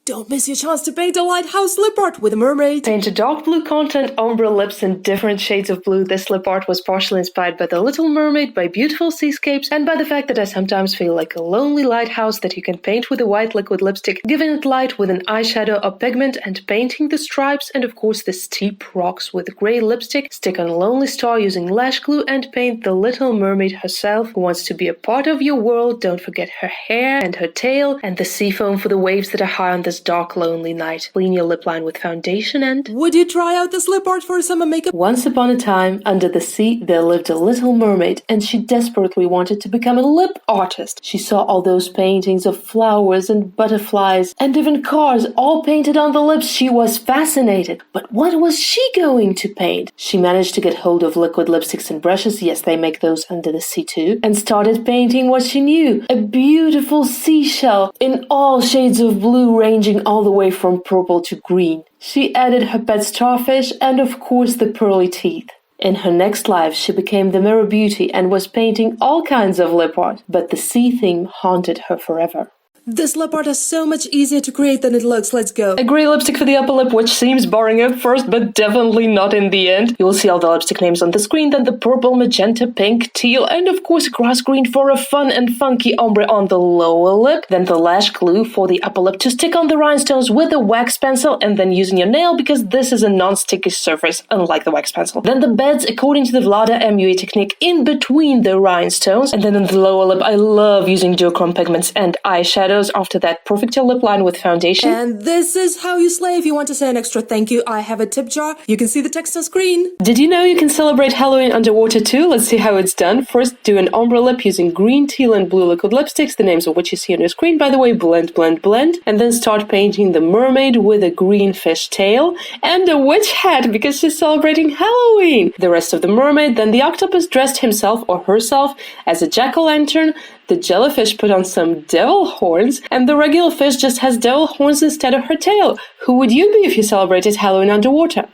Don't miss your chance to paint a lighthouse lip art with a mermaid. Paint a dark blue content ombre lips in different shades of blue. This lip art was partially inspired by The Little Mermaid, by beautiful seascapes, and by the fact that I sometimes feel like a lonely lighthouse that you can paint with a white liquid lipstick, giving it light with an eyeshadow or pigment, and painting the stripes and of course the steep rocks with grey lipstick. Stick on a lonely star using lash glue and paint the Little Mermaid herself, who wants to be a part of your world. Don't forget her hair and her tail and the sea foam for the waves that are high on this dark lonely night. Clean your lip line with foundation and... Would you try out this lip art for summer makeup? Once upon a time, under the sea, there lived a little mermaid, and she desperately wanted to become a lip artist. She saw all those paintings of flowers and butterflies and even cars all painted on the lips. She was fascinated. But what was she going to paint? She managed to get hold of liquid lipsticks and brushes, yes, they make those under the sea too, and started painting what she knew, a beautiful seashell in all shades of blue, ranging all the way from purple to green. She added her pet starfish and of course the pearly teeth. In her next life, she became the Mirror Beauty and was painting all kinds of lip art, but the sea theme haunted her forever. This lip art is so much easier to create than it looks. Let's go. A grey lipstick for the upper lip, which seems boring at first, but definitely not in the end. You will see all the lipstick names on the screen, then the purple, magenta, pink, teal, and of course grass green for a fun and funky ombre on the lower lip. Then the lash glue for the upper lip to stick on the rhinestones with a wax pencil, and then using your nail because this is a non-sticky surface, unlike the wax pencil. Then the beds according to the Vlada MUA technique in between the rhinestones. And then on the lower lip, I love using duochrome pigments and eyeshadow. After that, perfect your lip line with foundation. And this is how you slay. If you want to say an extra thank you, I have a tip jar. You can see the text on screen. Did you know you can celebrate Halloween underwater too? Let's see how it's done. First, do an ombre lip using green, teal, and blue liquid lipsticks, the names of which you see on your screen, by the way. Blend, blend, blend. And then start painting the mermaid with a green fish tail and a witch hat because she's celebrating Halloween. The rest of the mermaid, then the octopus dressed himself or herself as a jack-o'-lantern. The jellyfish put on some devil horns, and the regular fish just has devil horns instead of her tail. Who would you be if you celebrated Halloween underwater?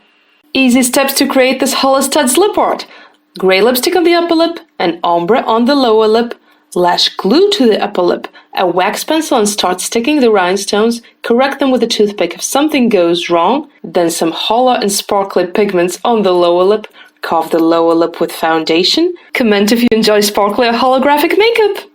Easy steps to create this Hollister's lip art. Grey lipstick on the upper lip, an ombre on the lower lip, lash glue to the upper lip, a wax pencil and start sticking the rhinestones, correct them with a toothpick if something goes wrong, then some hollow and sparkly pigments on the lower lip, carve the lower lip with foundation. Comment if you enjoy sparkly or holographic makeup.